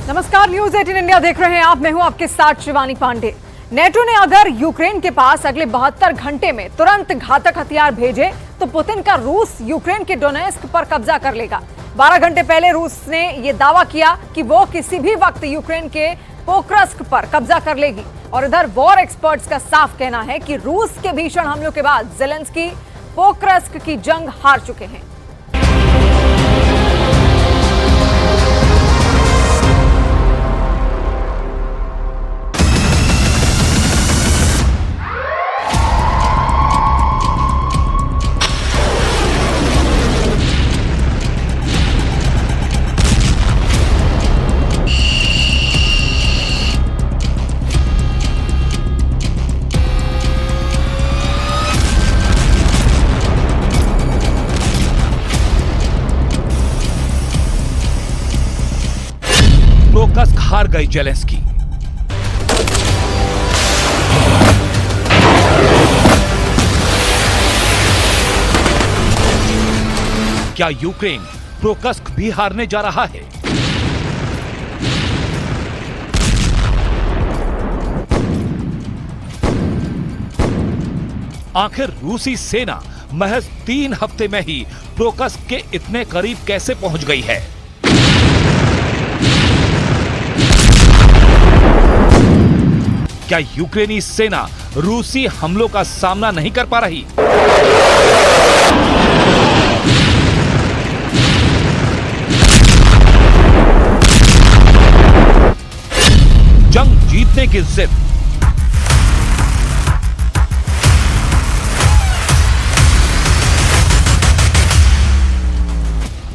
नमस्कार, news 18 India देख रहे हैं आप। मैं हूं आपके साथ शिवानी पांडे। नेटो ने अगर यूक्रेन के पास अगले 72 घंटे में तुरंत घातक हथियार भेजे तो पुतिन का रूस यूक्रेन के डोनेस्क पर कब्जा कर लेगा। 12 घंटे पहले रूस ने यह दावा किया कि वो किसी भी वक्त यूक्रेन के पोक्रस्क पर कब्जा कर लेगी। और इधर वॉर एक्सपर्ट्स का साफ कहना है कि रूस के भीषण हमलों के बाद ज़ेलेंस्की पोक्रस्क की जंग हार चुके हैं। पोक्रस्क हार गई ज़ेलेंस्की। क्या यूक्रेन पोक्रस्क भी हारने जा रहा है? आखिर रूसी सेना महज 3 हफ्ते में ही पोक्रस्क के इतने करीब कैसे पहुंच गई है? क्या यूक्रेनी सेना रूसी हमलों का सामना नहीं कर पा रही? जंग जीतने की जिद।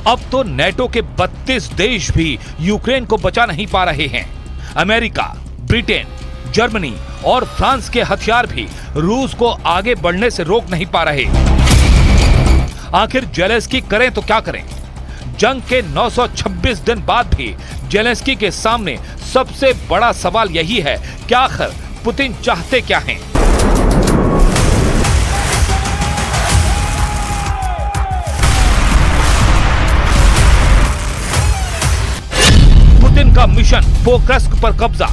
अब तो नेटो के 32 देश भी यूक्रेन को बचा नहीं पा रहे हैं। अमेरिका, ब्रिटेन, जर्मनी और फ्रांस के हथियार भी रूस को आगे बढ़ने से रोक नहीं पा रहे। आखिर ज़ेलेंस्की करें तो क्या करें? जंग के 926 दिन बाद भी ज़ेलेंस्की के सामने सबसे बड़ा सवाल यही है कि आखिर पुतिन चाहते क्या हैं? पुतिन का मिशन पोक्रस्क पर कब्जा।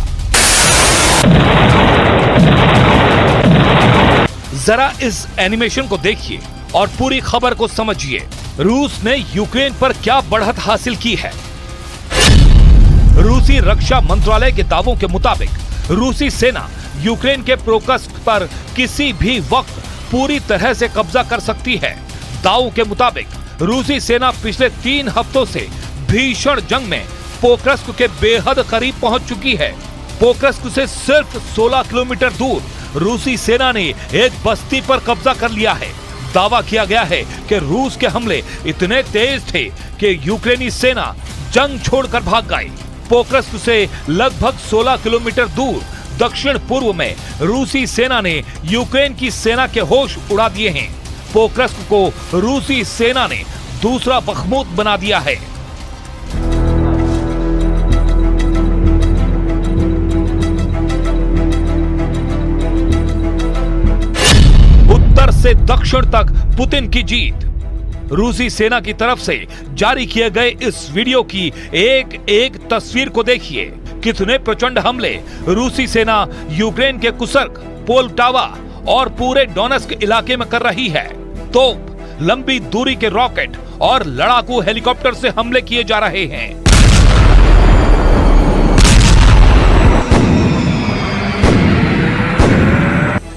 जरा इस एनिमेशन को देखिए और पूरी खबर को समझिए। रूस ने यूक्रेन पर क्या बढ़त हासिल की है? रूसी रक्षा मंत्रालय के दावों के मुताबिक रूसी सेना यूक्रेन के पोक्रस्क पर किसी भी वक्त पूरी तरह से कब्जा कर सकती है। दावों के मुताबिक रूसी सेना पिछले 3 हफ्तों से भीषण जंग में पोक्रस्क के बेहद करीब पहुंच चुकी है। पोक्रस्क से सिर्फ 16 किलोमीटर दूर रूसी सेना ने एक बस्ती पर कब्जा कर लिया है। दावा किया गया है कि रूस के हमले इतने तेज थे कि यूक्रेनी सेना जंग छोड़कर भाग गई। पोक्रस्क से लगभग 16 किलोमीटर दूर दक्षिण पूर्व में रूसी सेना ने यूक्रेन की सेना के होश उड़ा दिए हैं। पोक्रस्क को रूसी सेना ने दूसरा बखमूत बना दिया है। उत्तर से दक्षिण तक पुतिन की जीत। रूसी सेना की तरफ से जारी किए गए इस वीडियो की एक एक तस्वीर को देखिए। कितने प्रचंड हमले रूसी सेना यूक्रेन के कुर्स्क, पोल्टावा और पूरे डोनेस्क इलाके में कर रही है। तोप, लंबी दूरी के रॉकेट और लड़ाकू हेलीकॉप्टर से हमले किए जा रहे हैं।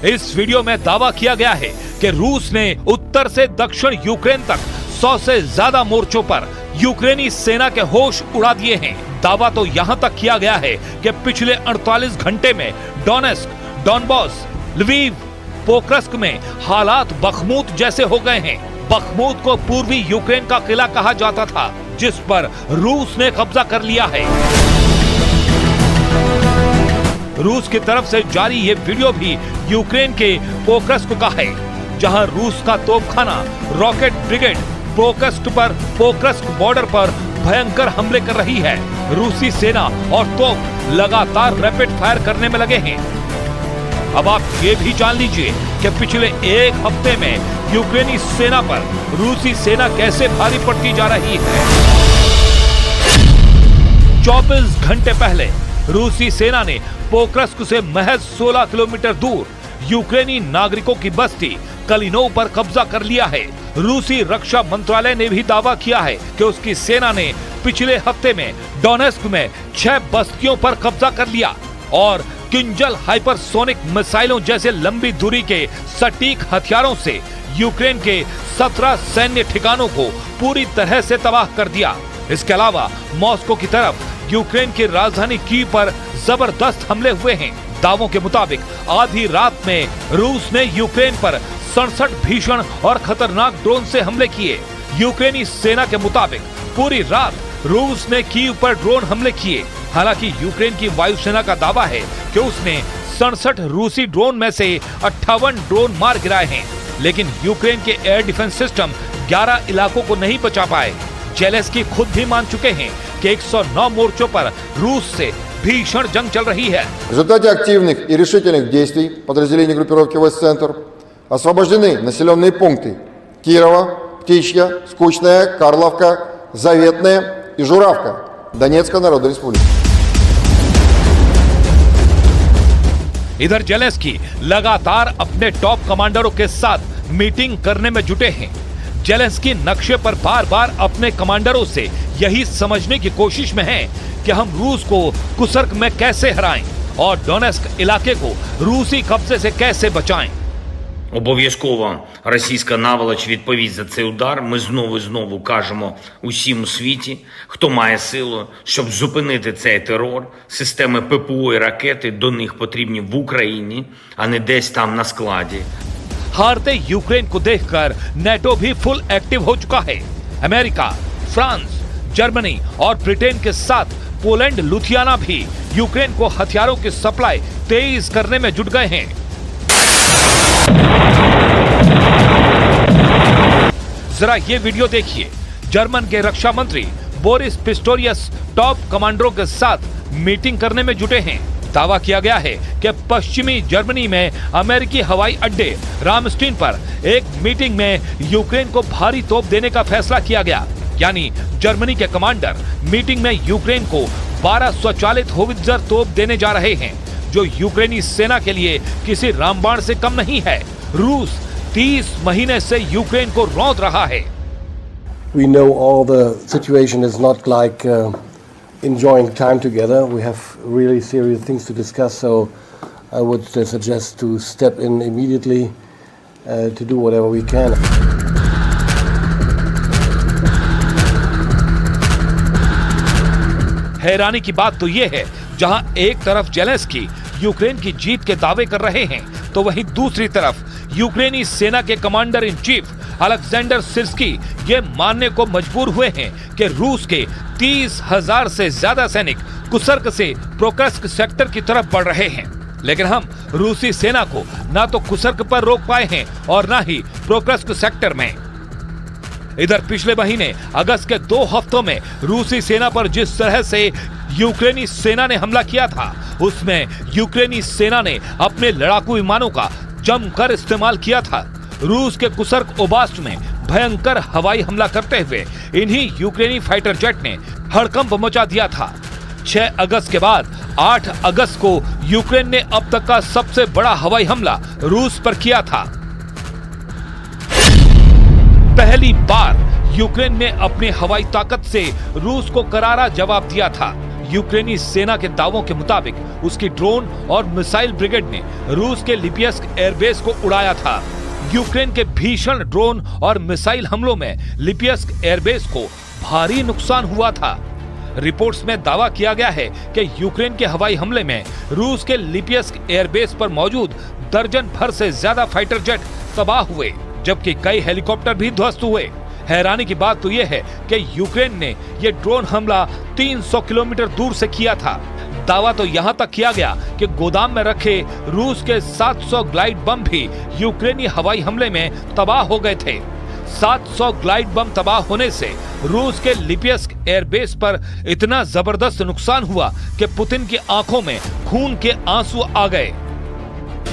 इस वीडियो में दावा किया गया है कि रूस ने उत्तर से दक्षिण यूक्रेन तक 100 से ज्यादा मोर्चों पर यूक्रेनी सेना के होश उड़ा दिए हैं। दावा तो यहां तक किया गया है कि पिछले 48 घंटे में डोनेस्क, डॉनबॉस, लवीव, पोक्रस्क में हालात बखमूत जैसे हो गए हैं। बखमूत को पूर्वी यूक्रेन का किला कहा जाता था, जिस पर रूस ने कब्जा कर लिया है। रूस की तरफ से जारी ये वीडियो भी यूक्रेन के पोक्रस्क का है, जहां रूस का तोपखाना रॉकेट ब्रिगेड पोक्रस्क बॉर्डर पर भयंकर हमले कर रही है। रूसी सेना और तोप लगातार रैपिड फायर करने में लगे हैं। अब आप ये भी जान लीजिए कि पिछले एक हफ्ते में यूक्रेनी सेना पर रूसी सेना कैसे भारी पड़ती जा रही है। 24 घंटे पहले रूसी सेना ने पोक्रस्क से महज 16 किलोमीटर दूर यूक्रेनी नागरिकों की बस्ती कलिनोव पर कब्जा कर लिया है। रूसी रक्षा मंत्रालय ने भी दावा किया है कि उसकी सेना ने पिछले हफ्ते में डोनेस्क में 6 बस्तियों पर कब्जा कर लिया और किंजल हाइपरसोनिक मिसाइलों जैसे लंबी दूरी के सटीक हथियारों से यूक्रेन के 17 सैन्य ठिकानों को पूरी तरह से तबाह कर दिया। इसके अलावा मॉस्को की तरफ यूक्रेन की राजधानी कीव पर जबरदस्त हमले हुए हैं। दावों के मुताबिक आधी रात में रूस ने यूक्रेन पर 67 भीषण और खतरनाक ड्रोन से हमले किए। यूक्रेनी सेना के मुताबिक पूरी रात रूस ने कीव पर ड्रोन हमले किए। हालांकि यूक्रेन की वायुसेना का दावा है कि उसने 67 रूसी ड्रोन में से 58 ड्रोन मार गिराए हैं, लेकिन यूक्रेन के एयर डिफेंस सिस्टम 11 इलाकों को नहीं बचा पाए। जेलेंस्की खुद भी मान चुके हैं कि 109 मोर्चों पर रूस से भीषण जंग चल रही है। В результате активных и решительных действий подразделений группировки «Востцентр» освобождены населенные пункты Кирова, Птичья, Скучная, Карловка, Заветная и Журавка Донецкой Народной Республики. इधर जेलेंस्की लगातार अपने टॉप कमांडरों के साथ मीटिंग करने में जुटे हैं। जेलेंस्की नक्शे पर बार बार अपने कमांडरों से यही समझने की कोशिश में हैं कि हम रूस को कुर्स्क में कैसे हराएं और डोनेस्क इलाके को रूसी कब्जे से कैसे बचाएं। Обов'язково російська наволоч відповість за цей удар. Ми знову і знову кажемо усім у світі, хто має силу, щоб зупинити цей терор. Системи ППО і ракети до них потрібні в Україні, а не десь там на складі. हारते यूक्रेन को देखकर नेटो भी फुल एक्टिव हो चुका है। अमेरिका, फ्रांस, जर्मनी और ब्रिटेन के साथ पोलैंड, लुथियाना भी यूक्रेन को हथियारों की सप्लाई तेज करने में जुट गए हैं। जरा ये वीडियो देखिए। जर्मन के रक्षा मंत्री बोरिस पिस्टोरियस टॉप कमांडरों के साथ मीटिंग करने में जुटे हैं। दावा किया गया है कि पश्चिमी जर्मनी में अमेरिकी हवाई अड्डे रामस्टीन पर एक मीटिंग में यूक्रेन को भारी तोप देने का फैसला किया गया। यानी जर्मनी के कमांडर मीटिंग में यूक्रेन को 12 स्वचालित होवित्जर तोप देने जा रहे हैं, जो यूक्रेनी सेना के लिए किसी रामबाण से कम नहीं है। रूस 30 महीने से यूक्रेन को रौंद रहा है। We know all the situation is not like enjoying time together. We have really serious things to discuss, so I would suggest to step in immediately to do whatever we can. हैरानी की बात तो ये है, जहां एक तरफ Zelensky Ukraine की जीत के दावे कर रहे हैं, तो वहीं दूसरी तरफ यूक्रेनी सेना के commander in chief Alexander Syrskyi ये मानने को मजबूर हुए हैं कि रूस के 30,000 से ज्यादा सैनिक कुर्स्क से पोक्रस्क सेक्टर की तरफ बढ़ रहे हैं, लेकिन हम रूसी सेना को ना तो कुर्स्क पर रोक पाए हैं और ना ही पोक्रस्क सेक्टर में। इधर पिछले महीने अगस्त के 2 हफ्तों में रूसी सेना पर जिस तरह से यूक्रेनी सेना ने हमला किया था, उसमें यूक्रेनी सेना ने अपने लड़ाकू विमानों का जमकर इस्तेमाल किया था। रूस के कुर्स्क ओब्लास्ट में भयंकर हवाई हमला करते हुए इन्हीं यूक्रेनी फाइटर जेट ने हड़कंप मचा दिया था। 6 अगस्त के बाद 8 अगस्त को यूक्रेन ने अब तक का सबसे बड़ा हवाई हमला रूस पर किया था। पहली बार यूक्रेन ने अपनी हवाई ताकत से रूस को करारा जवाब दिया था। यूक्रेनी सेना के दावों के मुताबिक उसकी ड्रोन और मिसाइल ब्रिगेड ने रूस के लिपियस्क एयरबेस को उड़ाया था। यूक्रेन के भीषण ड्रोन और मिसाइल हमलों में लिपियस्क एयरबेस को भारी नुकसान हुआ था। रिपोर्ट्स में दावा किया गया है कि यूक्रेन के हवाई हमले में रूस के लिपियस्क एयरबेस पर मौजूद दर्जन भर से ज्यादा फाइटर जेट तबाह हुए, जबकि कई हेलीकॉप्टर भी ध्वस्त हुए। हैरानी की बात तो यह है कि यूक्रेन ने यह ड्रोन हमला 300 किलोमीटर दूर से किया था। दावा तो यहां तक किया गया कि गोदाम में रखे रूस के 700 ग्लाइड बम भी यूक्रेनी हवाई हमले में तबाह हो गए थे। 700 ग्लाइड बम तबाह होने से रूस के लिपियस्क एयरबेस पर इतना जबरदस्त नुकसान हुआ कि पुतिन की आंखों में खून के आंसू आ गए।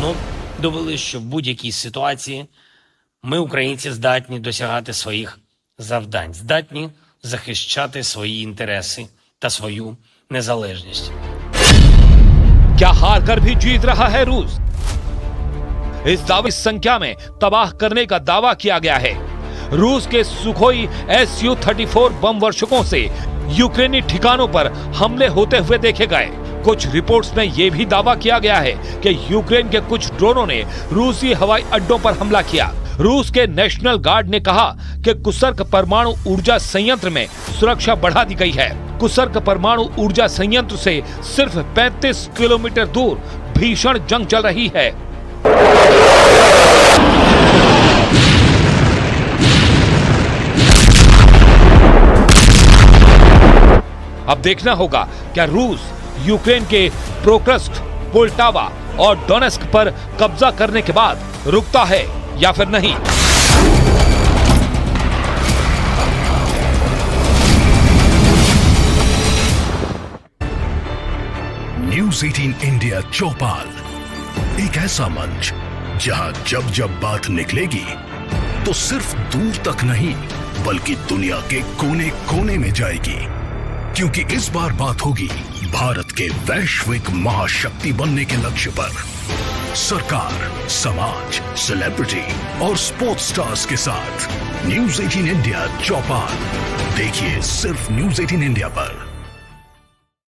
Ну, довели, що в будь-якій ситуації ми, українці, здатні досягати своїх завдань, здатні захищати свої інтереси та свою незалежність. क्या हार कर भी जीत रहा है रूस? इस दावे की संख्या में तबाह करने का दावा किया गया है। रूस के सुखोई Su-34 बम वर्षकों से यूक्रेनी ठिकानों पर हमले होते हुए देखे गए। कुछ रिपोर्ट्स में यह भी दावा किया गया है कि यूक्रेन के कुछ ड्रोनों ने रूसी हवाई अड्डों पर हमला किया। रूस के नेशनल गार्ड ने कहा कि कुसर्क परमाणु ऊर्जा संयंत्र में सुरक्षा बढ़ा दी गई है। कुसर्क परमाणु ऊर्जा संयंत्र से सिर्फ 35 किलोमीटर दूर भीषण जंग चल रही है। अब देखना होगा क्या रूस यूक्रेन के प्रोकर्स्क, पोल्टावा और डोनेस्क पर कब्जा करने के बाद रुकता है या फिर नहीं। न्यूज़ 18 इंडिया चौपाल, एक ऐसा मंच जहां जब जब बात निकलेगी तो सिर्फ दूर तक नहीं बल्कि दुनिया के कोने कोने में जाएगी, क्योंकि इस बार बात होगी भारत के वैश्विक महाशक्ति बनने के लक्ष्य पर। सरकार, समाज, सेलिब्रिटी और स्पोर्ट्स स्टार्स के साथ न्यूज़ 18 इंडिया चौपाल देखिए सिर्फ न्यूज़ 18 इंडिया पर।